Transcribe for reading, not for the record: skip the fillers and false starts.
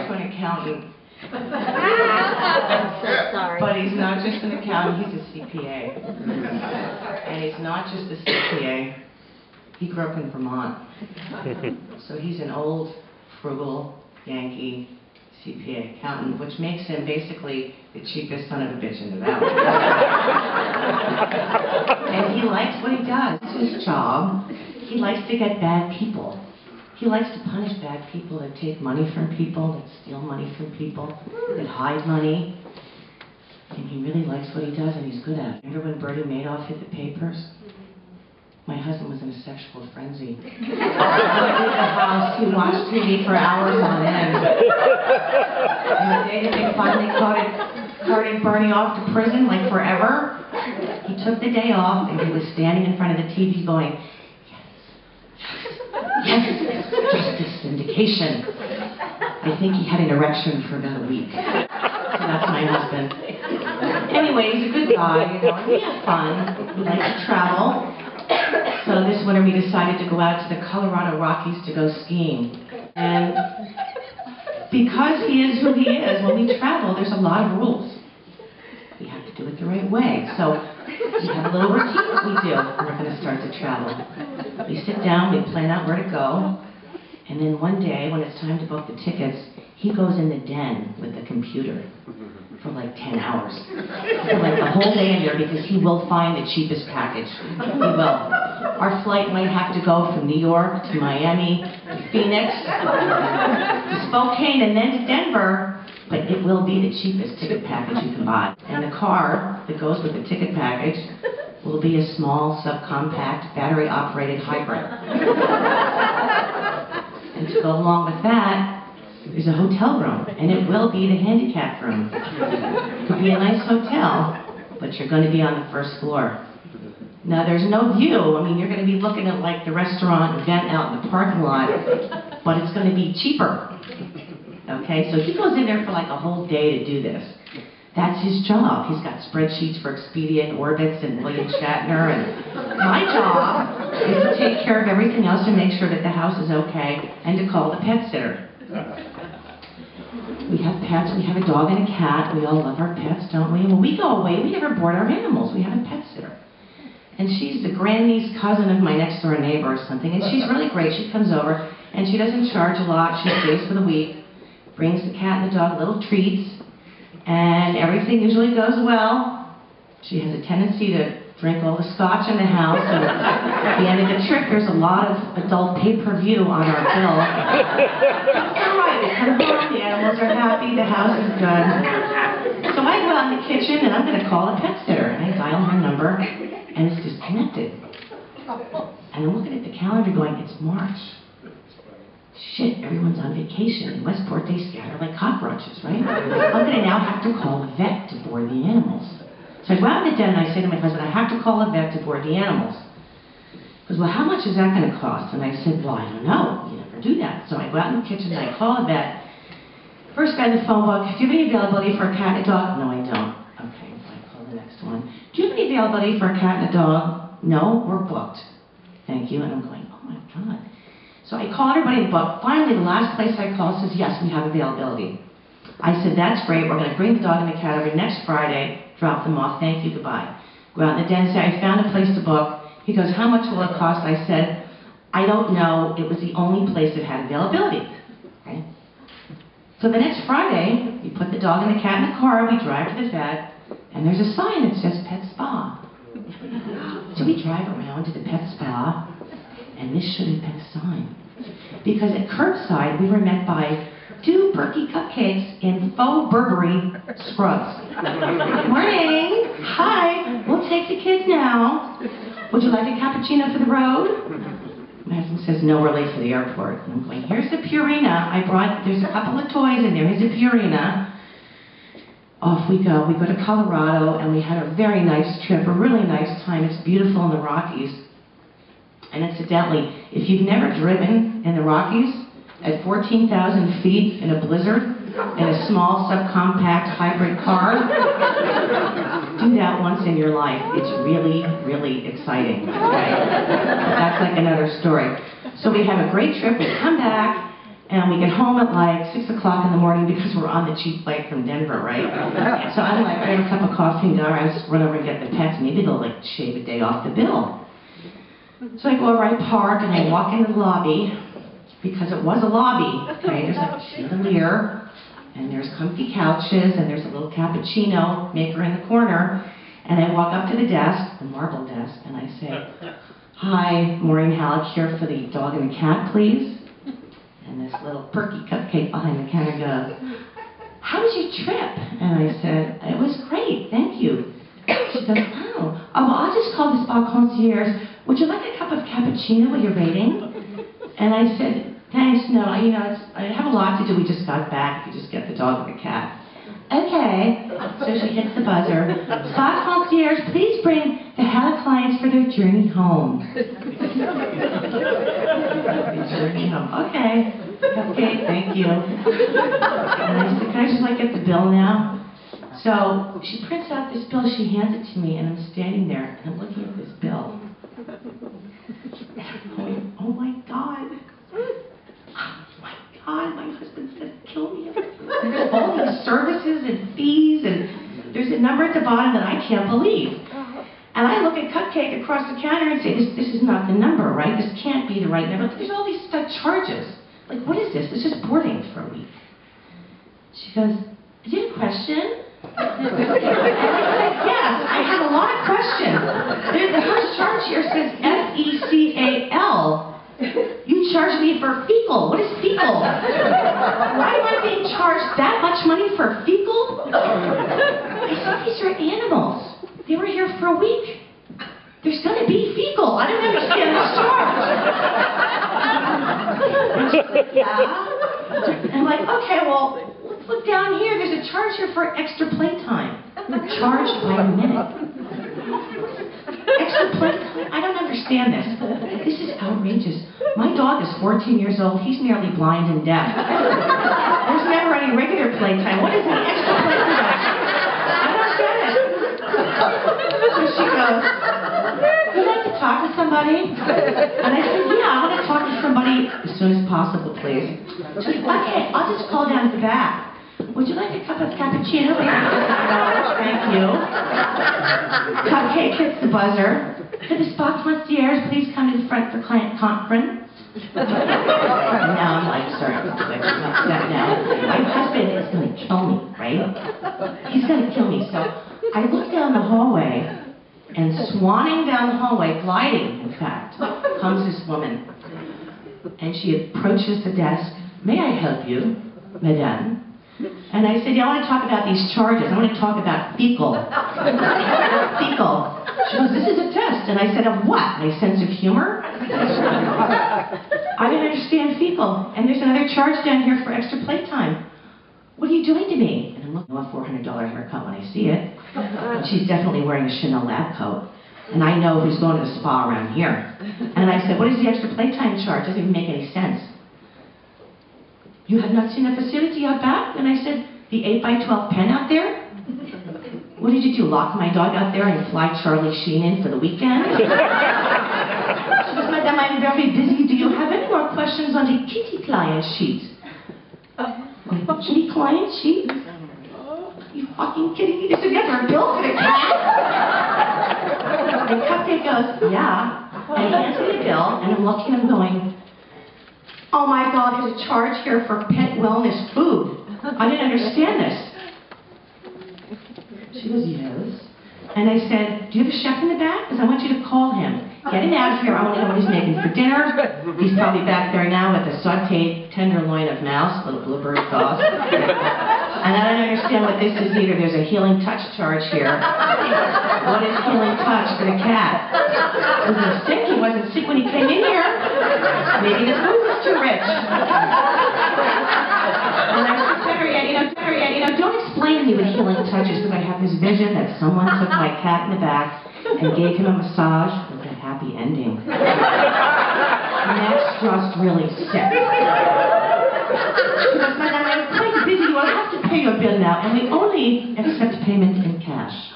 to an accountant. I'm so sorry. But he's not just an accountant, he's a CPA. And he's not just a CPA, he grew up in Vermont. So he's an old, frugal, Yankee CPA accountant, which makes him basically the cheapest son of a bitch in the valley. And he likes what he does. It's his job. He likes to get bad people. He likes to punish bad people that take money from people, that steal money from people, that hide money. And he really likes what he does, and he's good at it. Remember when Bertie Madoff hit the papers? My husband was in a sexual frenzy. He went to the house, he watched TV for hours on end. And the day that they finally carted Bertie off to prison, like forever, he took the day off, and he was standing in front of the TV going, yes, justice, vindication. I think he had an erection for about a week. So that's my husband. Anyway, he's a good guy, you know, and we have fun. We like to travel. So this winter we decided to go out to the Colorado Rockies to go skiing. And because he is who he is, when we travel, there's a lot of rules. We have to do it the right way. So we have a little routine that we do when we're going to start to travel. We sit down, we plan out where to go, and then one day, when it's time to book the tickets, he goes in the den with the computer for like 10 hours. For like the whole day in there, because he will find the cheapest package. He will. Our flight might have to go from New York to Miami to Phoenix to Spokane and then to Denver, but it will be the cheapest ticket package you can buy. And the car that goes with the ticket package will be a small, subcompact, battery-operated hybrid. And to go along with that, there's a hotel room, and it will be the handicap room. It'll be a nice hotel, but you're going to be on the first floor. Now, there's no view. I mean, you're going to be looking at, like, the restaurant event out in the parking lot, but it's going to be cheaper. Okay, so he goes in there for, like, a whole day to do this. That's his job. He's got spreadsheets for Expedia and Orbitz and William Shatner, and my job is to take care of everything else and make sure that the house is okay, and to call the pet sitter. We have pets, we have a dog and a cat, we all love our pets, don't we? When we go away, we never board our animals, we have a pet sitter. And she's the grandniece cousin of my next door neighbor or something, and she's really great. She comes over, and she doesn't charge a lot, she stays for the week, brings the cat and the dog little treats, and everything usually goes well. She has a tendency to drink all the scotch in the house, and at the end of the trip, there's a lot of adult pay-per-view on our bill. All right, we come home, the animals are happy, the house is good. So I go out in the kitchen, and I'm going to call a pet sitter, and I dial her number, and it's disconnected. And I'm looking at the calendar going, it's March. Shit, everyone's on vacation. In Westport, they scatter like cockroaches, right? I'm going to now have to call a vet to board the animals. So I go out in the den and I say to my husband, I have to call a vet to board the animals. He goes, well, how much is that going to cost? And I said, well, I don't know. You never do that. So I go out in the kitchen and I call a vet. First guy in the phone book, do you have any availability for a cat and a dog? No, I don't. Okay, so I call the next one. Do you have any availability for a cat and a dog? No, we're booked. Thank you. And I'm going, oh my God. So I call everybody in the book. Finally, the last place I call says, yes, we have availability. I said, that's great. We're going to bring the dog and the cat over next Friday, drop them off. Thank you, goodbye. Go out in the den and say, I found a place to book. He goes, how much will it cost? I said, I don't know. It was the only place that had availability. Okay? So the next Friday, we put the dog and the cat in the car, we drive to the vet, and there's a sign that says Pet Spa. So we drive around to the Pet Spa, and this should have been a sign. Because at curbside, we were met by 2 Berkey cupcakes in faux Burberry scrubs. Morning! Hi! We'll take the kids now. Would you like a cappuccino for the road? My husband says, no, we're late for the airport. And I'm going, here's the Purina. There's a couple of toys in there. Here's the Purina. Off we go. We go to Colorado, and we had a very nice trip, a really nice time. It's beautiful in the Rockies. And incidentally, if you've never driven in the Rockies at 14,000 feet in a blizzard, in a small subcompact hybrid car, do that once in your life. It's really, really exciting. Okay? That's like another story. So we have a great trip. We come back, And we get home at like 6 o'clock in the morning because we're on the cheap flight from Denver, right? So I'm like, I have a cup of coffee and go, I just run over and get the pets. Maybe they'll like shave a day off the bill. So I go over, I park, and I walk into the lobby, because it was a lobby, okay? There's like a chandelier, and there's comfy couches, and there's a little cappuccino maker in the corner. And I walk up to the desk, the marble desk, and I say, "Hi, Maureen Hallock here for the dog and the cat, please." And this little perky cupcake behind the counter goes, "How was your trip?" And I said, "It was great, thank you." She goes, well, I'll just call the spa concierge. Would you like a cup of cappuccino with your rating?" And I said, "Thanks, no, I have a lot to do, we just got back, you just get the dog and the cat." "Okay." So she hits the buzzer. "Spa concierge, please bring the Hallock clients for their journey home." Journey home. "Okay. Okay, thank you." And I said, "Can I just get the bill now?" So she prints out this bill, she hands it to me, and I'm standing there, and I'm looking at this bill. And I'm going, oh my God. Oh my God, my husband's gonna kill me. There's all these services and fees, and there's a number at the bottom that I can't believe. And I look at Cupcake across the counter and say, this is not the number, right? This can't be the right number. There's all these charges. Like, what is this? This is boarding for a week. She goes, "Do you have a question?" And I said, "Yes, I have a lot of questions. The first charge here says FECAL. You charge me for fecal. What is fecal? Why am I being charged that much money for fecal?" I said, "These are animals. They were here for a week. There's going to be fecal. I don't understand this charge." And she's like, "Yeah." And I'm like, "Okay, well, let's look down here. There's a charge here for extra playtime. Charged by the minute. Extra playtime? I don't understand this. This is outrageous. My dog is 14 years old. He's nearly blind and deaf. There's never any regular playtime. What is the extra playtime? I don't get it." So she goes, "Would you like to talk to somebody?" And I said, "Yeah, I want to talk to somebody as soon as possible, please." She goes, "Okay, I'll just call down at the back. Would you like a cup of cappuccino?" "Thank you." Cupcake hits the buzzer. "Could the spa concierge please come to the front for client conference?" Now I'm like, sorry, I'm upset now. My husband is going to kill me, right? He's going to kill me. So I look down the hallway, and swanning down the hallway, gliding, in fact, comes this woman. And she approaches the desk. "May I help you, madame?" And I said, "Yeah, I want to talk about these charges. I want to talk about fecal." Fecal. She goes, "This is a test." And I said, "Of what? My sense of humor?" I didn't understand fecal. "And there's another charge down here for extra playtime. What are you doing to me?" And I'm looking at a $400 haircut when I see it. She's definitely wearing a Chanel lab coat. And I know who's going to the spa around here. And I said, "What is the extra playtime charge? Doesn't even make any sense." "You have not seen the facility out back?" And I said, "The 8x12 pen out there? What did you do, lock my dog out there and fly Charlie Sheen in for the weekend?" She goes, "Madame, I'm very busy. Do you have any more questions on the kitty client sheet?" "Kitty client sheet? You fucking kidding me? This is never a bill for the cat?" And Cupcake goes, "Yeah." And he hands me the bill, and I'm looking and I'm going, "Oh my God, there's a charge here for pet wellness food. I didn't understand this." She goes, "Yes." And I said, "Do you have a chef in the back? Because I want you to call him. Get him out here. I want to know what he's making for dinner." He's probably back there now with a sauteed tenderloin of mouse, little bluebird sauce. And I don't understand what this is either. There's a healing touch charge here. What is healing touch for the cat? Was he sick? He wasn't sick when he came in here. Maybe the food was too rich. And I said, better yet, don't explain to me what healing touch is, because I have this vision that someone took my cat in the back and gave him a massage with a happy ending. And that's just really sick. She goes, "Madame, I'm quite busy. I'll have to pay your bill now, and we only accept payment in cash."